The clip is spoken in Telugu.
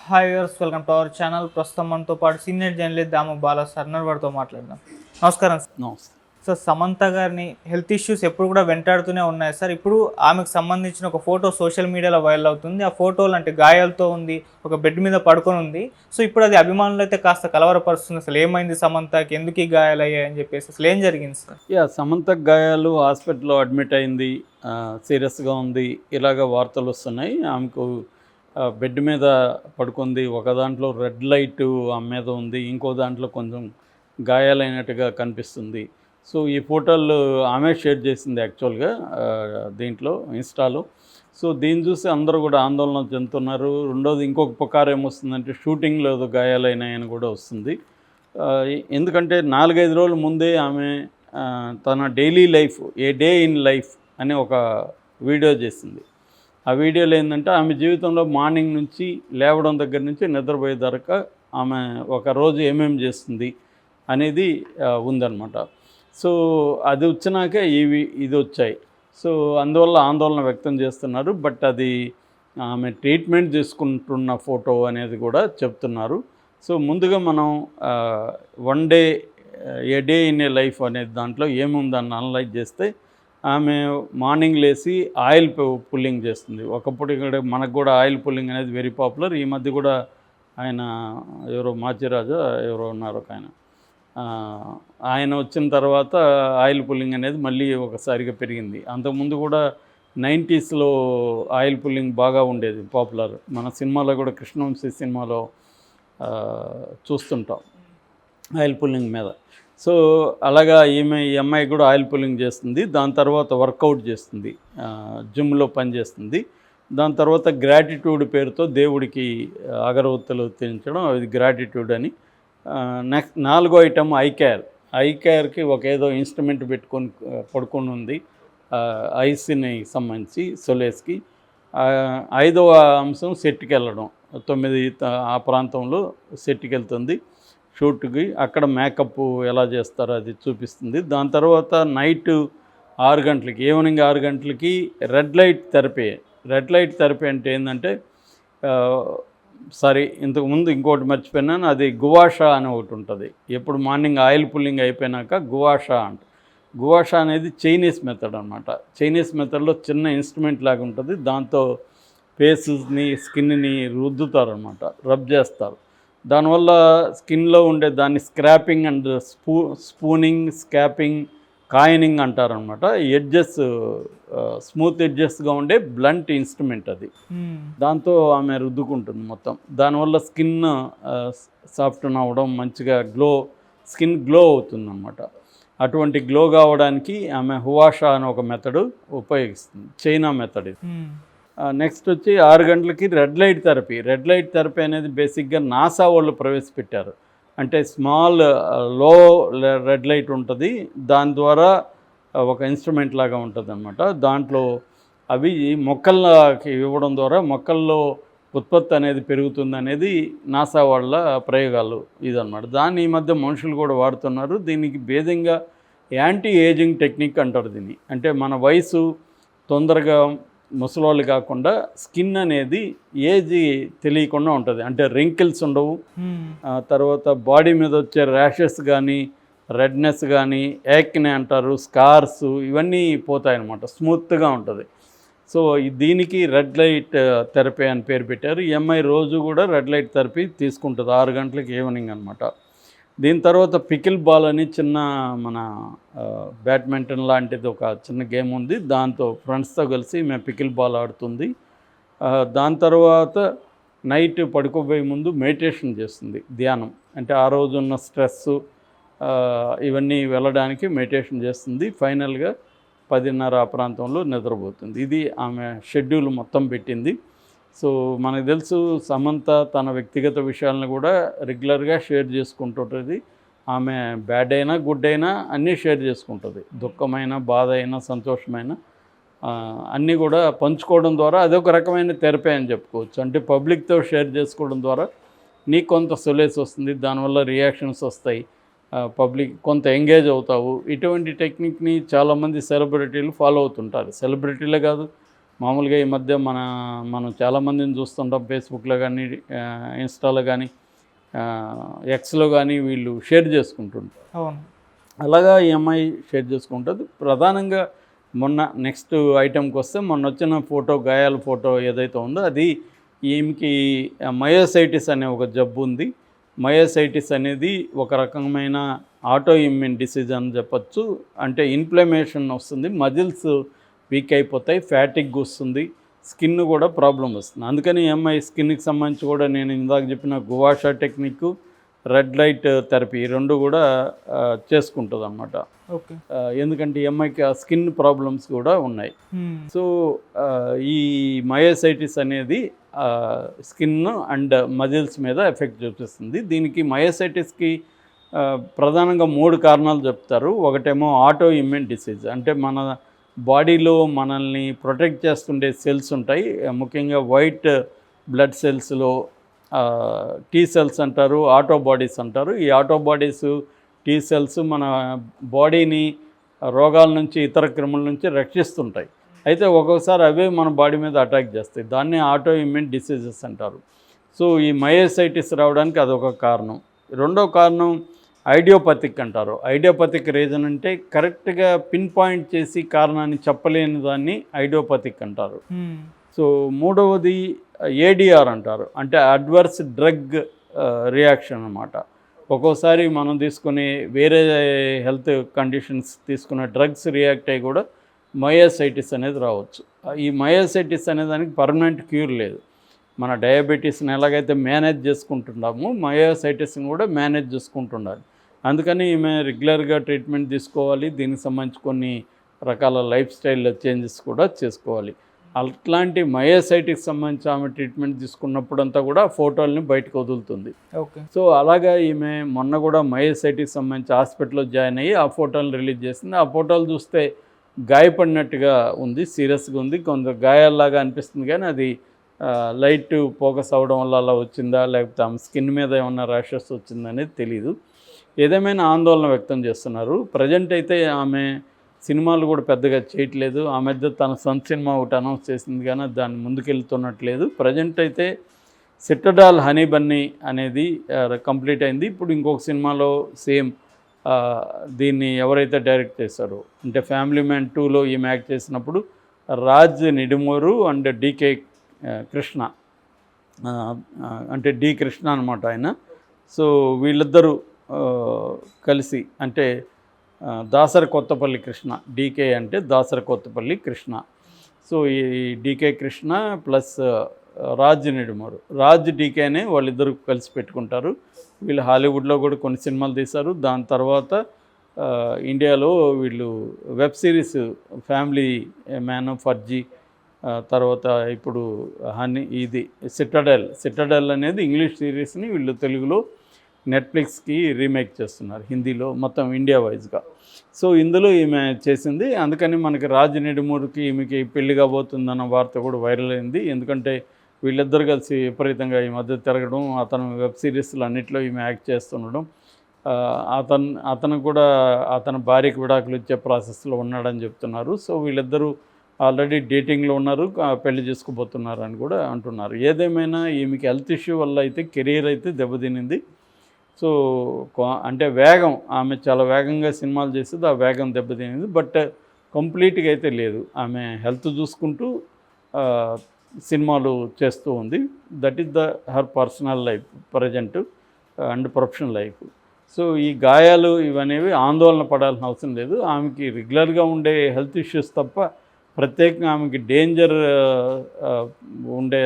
Hi viewers, welcome to our channel. ప్రస్తుతం మనతో పాటు సీనియర్ జర్నలిస్ట్ దాము బాలా సర్నర్ వారితో మాట్లాడదాం. నమస్కారం సార్. నమస్తే. సార్, సమంత గారిని హెల్త్ ఇష్యూస్ ఎప్పుడు కూడా వెంటాడుతూనే ఉన్నాయి సార్. ఇప్పుడు ఆమెకు సంబంధించిన ఒక ఫోటో సోషల్ మీడియాలో వైరల్ అవుతుంది. ఆ ఫోటోలు అంటే గాయాలతో ఉంది, ఒక బెడ్ మీద పడుకొని ఉంది. సో ఇప్పుడు అది అభిమానులు అయితే కాస్త కలవరపరుస్తుంది. అసలు ఏమైంది సమంతకి, ఎందుకు ఈ గాయాలు అయ్యాయి అని చెప్పేసి అసలు ఏం జరిగింది సార్? సమంతకు గాయాలు, హాస్పిటల్లో అడ్మిట్ అయింది, సీరియస్గా ఉంది, ఇలాగ వార్తలు వస్తున్నాయి. ఆమెకు బెడ్ మీద పడుకుంది, ఒక దాంట్లో రెడ్ లైట్ ఆమె మీద ఉంది, ఇంకో దాంట్లో కొంచెం గాయాలైనట్టుగా కనిపిస్తుంది. సో ఈ ఫోటోలు ఆమె షేర్ చేసింది యాక్చువల్గా దీంట్లో ఇన్స్టాలో. సో దీన్ని చూసి అందరూ కూడా ఆందోళన చెందుతున్నారు. రెండోది ఇంకొక పుకారు ఏమొస్తుందంటే షూటింగ్లో ఏదో గాయాలైనాయని కూడా వస్తుంది. ఎందుకంటే 4-5 రోజుల ముందే ఆమె తన daily life, A day in life అనే ఒక వీడియో చేసింది. ఆ వీడియోలో ఏంటంటే ఆమె జీవితంలో మార్నింగ్ నుంచి లేవడం దగ్గర నుంచి నిద్రపోయే దాకా ఆమె ఒక రోజు ఏమేమి చేస్తుంది అనేది ఉందన్నమాట. సో అది వచ్చినాకే ఇది వచ్చాయి. సో అందువల్ల ఆందోళన వ్యక్తం చేస్తున్నారు. బట్ అది ఆమె ట్రీట్మెంట్ తీసుకుంటున్న ఫోటో అనేది కూడా చెప్తున్నారు. సో ముందుగా మనం one day, A day in a life అనే దాంట్లో ఏముందని అనలైజ్ చేస్తే ఆమె మార్నింగ్ లేచి ఆయిల్ పుల్లింగ్ చేస్తుంది. ఒకప్పుడు ఇక్కడ మనకు కూడా ఆయిల్ పుల్లింగ్ అనేది వెరీ పాపులర్. ఈ మధ్య కూడా ఆయన ఎవరో మాచిరాజు ఎవరో ఉన్నారు ఒక ఆయన వచ్చిన తర్వాత ఆయిల్ పుల్లింగ్ అనేది మళ్ళీ ఒకసారిగా పెరిగింది. అంతకుముందు కూడా 90sలో ఆయిల్ పుల్లింగ్ బాగా ఉండేది, పాపులర్. మన సినిమాలో కూడా కృష్ణవంశీ సినిమాలో చూస్తుంటాం ఆయిల్ పుల్లింగ్ మీద. సో అలాగా ఈ అమ్మాయి కూడా ఆయిల్ పుల్లింగ్ చేస్తుంది. దాని తర్వాత వర్కౌట్ చేస్తుంది, జిమ్లో పనిచేస్తుంది. దాని తర్వాత గ్రాటిట్యూడ్ పేరుతో దేవుడికి అగరవత్తులు తెంచడం, అది గ్రాటిట్యూడ్ అని. నెక్స్ట్ 4వ ఐటమ్ ఐ కేర్కి ఒక ఏదో ఇన్స్ట్రుమెంట్ పెట్టుకొని పడుకొని ఉంది, ఐస్ని సంబంధించి సొలేస్కి. 5వ అంశం సెట్కి వెళ్ళడం, 9 ఆ ప్రాంతంలో సెట్కి వెళ్తుంది షూట్కి. అక్కడ మేకప్ ఎలా చేస్తారో అది చూపిస్తుంది. దాని తర్వాత నైట్ 6 గంటలకి, ఈవినింగ్ 6 గంటలకి రెడ్ లైట్ థెరపీ అంటే ఏంటంటే ఇంతకుముందు ఇంకోటి మర్చిపోయినాను, అది గువాషా అని ఒకటి ఉంటుంది. ఎప్పుడు మార్నింగ్ ఆయిల్ పుల్లింగ్ అయిపోయినాక గువాషా గువాషా అనేది చైనీస్ మెథడ్ అనమాట. చైనీస్ మెథడ్లో చిన్న ఇన్స్ట్రుమెంట్ లాగా ఉంటుంది, దాంతో ఫేసెస్ని, స్కిన్ని రుద్దుతారనమాట, రబ్ చేస్తారు. దానివల్ల స్కిన్లో ఉండే దాన్ని స్క్రాపింగ్ అండ్ స్పూనింగ్, స్కాపింగ్, కాయినింగ్ అంటారనమాట. ఎడ్జెస్, స్మూత్ ఎడ్జెస్గా ఉండే బ్లంట్ ఇన్స్ట్రుమెంట్ అది. దాంతో ఆమె రుద్దుకుంటుంది మొత్తం. దానివల్ల స్కిన్ సాఫ్ట్న్ అవ్వడం, మంచిగా స్కిన్ గ్లో అవుతుంది అనమాట. అటువంటి గ్లో కావడానికి ఆమె హువాషా అనే ఒక మెథడ్ ఉపయోగిస్తుంది, చైనా మెథడ్ ఇది. నెక్స్ట్ వచ్చి 6 గంటలకి రెడ్ లైట్ థెరపీ అనేది బేసిక్గా నాసా వాళ్ళు ప్రవేశపెట్టారు. అంటే స్మాల్ లో రెడ్ లైట్ ఉంటుంది, దాని ద్వారా ఒక ఇన్స్ట్రుమెంట్ లాగా ఉంటుంది అనమాట. దాంట్లో అవి మొక్కలకి ఇవ్వడం ద్వారా మొక్కల్లో ఉత్పత్తి అనేది పెరుగుతుంది అనేది నాసా వాళ్ళ ప్రయోగాలు ఇదన్నమాట. దాన్ని ఈ మధ్య మనుషులు కూడా వాడుతున్నారు. దీనికి భేదంగా యాంటీ ఏజింగ్ టెక్నిక్ అంటారు దీన్ని. అంటే మన వయసు తొందరగా ముసలోళ్ళు కాకుండా స్కిన్ అనేది ఏజ్ తెలియకుండా ఉంటుంది. అంటే రింకిల్స్ ఉండవు, తర్వాత బాడీ మీద వచ్చే ర్యాషెస్ కానీ, రెడ్నెస్ కానీ, యాక్నే అంటారు, స్కార్స్, ఇవన్నీ పోతాయన్నమాట, స్మూత్గా ఉంటుంది. సో దీనికి రెడ్ లైట్ థెరపీ అని పేరు పెట్టారు. ఈ అమ్మాయి రోజు కూడా రెడ్ లైట్ థెరపీ తీసుకుంటుంది 6 గంటలకి ఈవినింగ్ అనమాట. దీని తర్వాత పికిల్ బాల్ అని చిన్న మన బ్యాడ్మింటన్ లాంటిది ఒక చిన్న గేమ్ ఉంది, దాంతో ఫ్రెండ్స్తో కలిసి మేము పికిల్ బాల్ ఆడుతుంది. దాని తర్వాత నైట్ పడుకోబోయే ముందు మెడిటేషన్ చేస్తుంది, ధ్యానం. అంటే ఆ రోజు ఉన్న స్ట్రెస్ ఇవన్నీ వెళ్ళడానికి మెడిటేషన్ చేస్తుంది. ఫైనల్గా 10:30 ఆ ప్రాంతంలో నిద్రపోతుంది. ఇది ఆమె షెడ్యూల్ మొత్తం పెట్టింది. సో మనకు తెలుసు సమంత తన వ్యక్తిగత విషయాలను కూడా రెగ్యులర్గా షేర్ చేసుకుంటుంటుంది. ఆమె బ్యాడ్ అయినా గుడ్ అయినా అన్నీ షేర్ చేసుకుంటుంది. దుఃఖమైన, బాధ అయినా, సంతోషమైన అన్నీ కూడా పంచుకోవడం ద్వారా అదొక రకమైన థెరపీ అని చెప్పుకోవచ్చు. అంటే పబ్లిక్తో షేర్ చేసుకోవడం ద్వారా నీకు కొంత సొలేస్ వస్తుంది, దానివల్ల రియాక్షన్స్ వస్తాయి, పబ్లిక్ కొంత ఎంగేజ్ అవుతావు. ఇటువంటి టెక్నిక్ని చాలామంది సెలబ్రిటీలు ఫాలో అవుతుంటారు. సెలబ్రిటీలే కాదు, మామూలుగా ఈ మధ్య మనం చాలామందిని చూస్తుంటాం ఫేస్బుక్లో కానీ, ఇన్స్టాలో కానీ, ఎక్స్లో కానీ వీళ్ళు షేర్ చేసుకుంటుంటారు. అవును. అలాగా ఈ అమ్మాయి షేర్ చేసుకుంటుంది. ప్రధానంగా నెక్స్ట్ ఐటెంకి వస్తే మొన్న వచ్చిన ఫోటో, గాయాల ఫోటో ఏదైతే ఉందో అది ఈమెకి మయోసైటిస్ అనే ఒక జబ్బు ఉంది. మయోసైటిస్ అనేది ఒక రకమైన ఆటో ఇమ్యూన్ డిసీజ్ అని చెప్పచ్చు. అంటే ఇన్ఫ్లమేషన్ వస్తుంది, మజిల్స్ వీక్ అయిపోతాయి, ఫ్యాటిక్ వస్తుంది, స్కిన్ కూడా ప్రాబ్లం వస్తుంది. అందుకని ఈ అమ్మాయి స్కిన్కి సంబంధించి కూడా నేను ఇందాక చెప్పిన గువాషా టెక్నిక్, రెడ్ లైట్ థెరపీ ఈ రెండు కూడా చేసుకుంటుంది అన్నమాట. ఓకే. ఎందుకంటే ఈ అమ్మాయికి ఆ స్కిన్ ప్రాబ్లమ్స్ కూడా ఉన్నాయి. సో ఈ మయోసైటిస్ అనేది స్కిన్ అండ్ మజిల్స్ మీద ఎఫెక్ట్ చూపిస్తుంది. దీనికి మయోసైటిస్కి ప్రధానంగా 3 కారణాలు చెప్తారు. ఒకటేమో ఆటో ఇమ్యూన్ డిసీజ్, అంటే మన బాడీలో మనల్ని ప్రొటెక్ట్ చేస్తుండే సెల్స్ ఉంటాయి. ముఖ్యంగా వైట్ బ్లడ్ సెల్స్లో టీ సెల్స్ అంటారు, ఆటోబాడీస్ అంటారు. ఈ ఆటోబాడీస్, టీ సెల్స్ మన బాడీని రోగాల నుంచి, ఇతర క్రిముల నుంచి రక్షిస్తుంటాయి. అయితే ఒక్కొక్కసారి అవే మన బాడీ మీద అటాక్ చేస్తాయి. దాన్ని ఆటో ఇమ్యూన్ డిసీజెస్ అంటారు. సో ఈ మయోసైటిస్ రావడానికి అదొక కారణం. రెండో కారణం ఐడియోపతిక్ అంటారు. ఐడియోపతిక్ రీజన్ అంటే కరెక్ట్గా పిన్ పాయింట్ చేసి కారణాన్ని చెప్పలేని దాన్ని ఐడియోపతిక్ అంటారు. సో మూడవది ఏడిఆర్ అంటారు, అంటే అడ్వర్స్ డ్రగ్ రియాక్షన్ అన్నమాట. ఒక్కోసారి మనం తీసుకునే వేరే హెల్త్ కండిషన్స్ తీసుకునే డ్రగ్స్ రియాక్ట్ అయ్యి కూడా మయోసైటిస్ అనేది రావచ్చు. ఈ మయోసైటిస్ అనే దానికి పర్మనెంట్ క్యూర్ లేదు. మన డయాబెటీస్ని ఎలాగైతే మేనేజ్ చేసుకుంటున్నామో మయోసైటిస్ని కూడా మేనేజ్ చేసుకుంటుండాలి. అందుకని ఈమె రెగ్యులర్గా ట్రీట్మెంట్ తీసుకోవాలి. దీనికి సంబంధించి కొన్ని రకాల లైఫ్ స్టైల్ చేంజెస్ కూడా చేసుకోవాలి. అట్లాంటి మయోసైటిస్ సంబంధించి ఆమె ట్రీట్మెంట్ తీసుకున్నప్పుడంతా కూడా ఫోటోల్ని బయటకు వదులుతుంది. ఓకే. సో అలాగా ఈమె మొన్న కూడా మయోసైటిస్ సంబంధించి హాస్పిటల్లో జాయిన్ అయ్యి ఆ ఫోటోలను రిలీజ్ చేసింది. ఆ ఫోటోలు చూస్తే గాయపడినట్టుగా ఉంది, సీరియస్గా ఉంది, కొంత గాయాల్లాగా అనిపిస్తుంది. కానీ అది లైట్ ఫోకస్ అవ్వడం వల్ల అలా వచ్చిందా, లేకపోతే ఆమె స్కిన్ మీద ఏమన్నా ర్యాషెస్ వచ్చిందా అనేది తెలీదు. ఏదేమైనా ఆందోళన వ్యక్తం చేస్తున్నారు. ప్రజెంట్ అయితే ఆమె సినిమాలు కూడా పెద్దగా చేయట్లేదు. ఆ మధ్య తన సొంత సినిమా ఒకటి అనౌన్స్ చేసింది, కానీ దాన్ని ముందుకెళ్తున్నట్లేదు. ప్రజెంట్ అయితే సిట్టడాల్ హనీ బన్నీ అనేది కంప్లీట్ అయింది. ఇప్పుడు ఇంకొక సినిమాలో సేమ్ దీన్ని ఎవరైతే డైరెక్ట్ చేశారో, అంటే ఫ్యామిలీ మ్యాన్ 2లో ఈమె యాక్ట్ చేసినప్పుడు రాజ్ నిడుమూరు అండ్ డికే కృష్ణ, అంటే డి కృష్ణ అనమాట ఆయన. సో వీళ్ళిద్దరూ కలిసి, అంటే దాసరి కొత్తపల్లి కృష్ణ, డీకే అంటే దాసరి కొత్తపల్లి కృష్ణ. సో ఈ డీకే కృష్ణ ప్లస్ రాజ్ నిడుమూరు, రాజ్ డీకేనే వాళ్ళిద్దరూ కలిసి పెట్టుకుంటారు. వీళ్ళు హాలీవుడ్లో కూడా కొన్ని సినిమాలు తీశారు. దాని తర్వాత ఇండియాలో వీళ్ళు web series family man, Farzi, తర్వాత ఇప్పుడు ఇది సిట్టడెల్ అనేది ఇంగ్లీష్ సిరీస్ని వీళ్ళు తెలుగులో నెట్ఫ్లిక్స్కి రీమేక్ చేస్తున్నారు, హిందీలో, మొత్తం ఇండియా వైజ్గా. సో ఇందులో ఈమె చేసింది. అందుకని మనకి రాజ్ నిడుమూరుకి ఈమెకి పెళ్లి కాబోతుందన్న వార్త కూడా వైరల్ అయింది. ఎందుకంటే వీళ్ళిద్దరు కలిసి విపరీతంగా ఈ మధ్య తిరగడం, అతను వెబ్ సిరీస్లు అన్నింటిలో ఈమె యాక్ట్ చేస్తుండడం, అతను కూడా అతని భార్యకి విడాకులు ఇచ్చే ప్రాసెస్లో ఉన్నాడని చెప్తున్నారు. సో వీళ్ళిద్దరూ ఆల్రెడీ డేటింగ్లో ఉన్నారు, పెళ్లి చేసుకోబోతున్నారు అని కూడా అంటున్నారు. ఏదేమైనా ఈమెకి హెల్త్ ఇష్యూ వల్ల అయితే కెరీర్ అయితే దెబ్బతినింది. సో అంటే వేగం, ఆమె చాలా వేగంగా సినిమాలు చేసేది, ఆ వేగం దెబ్బతినింది. బట్ కంప్లీట్గా అయితే లేదు, ఆమె హెల్త్ చూసుకుంటూ సినిమాలు చేస్తూ ఉంది. That is her personal life present and professional life. So ఈ గాయాలు ఇవనేవి ఆందోళన పడాల్సిన అవసరం లేదు. ఆమెకి రెగ్యులర్గా ఉండే హెల్త్ ఇష్యూస్ తప్ప ప్రత్యేకంగా ఆమెకి డేంజర్ ఉండే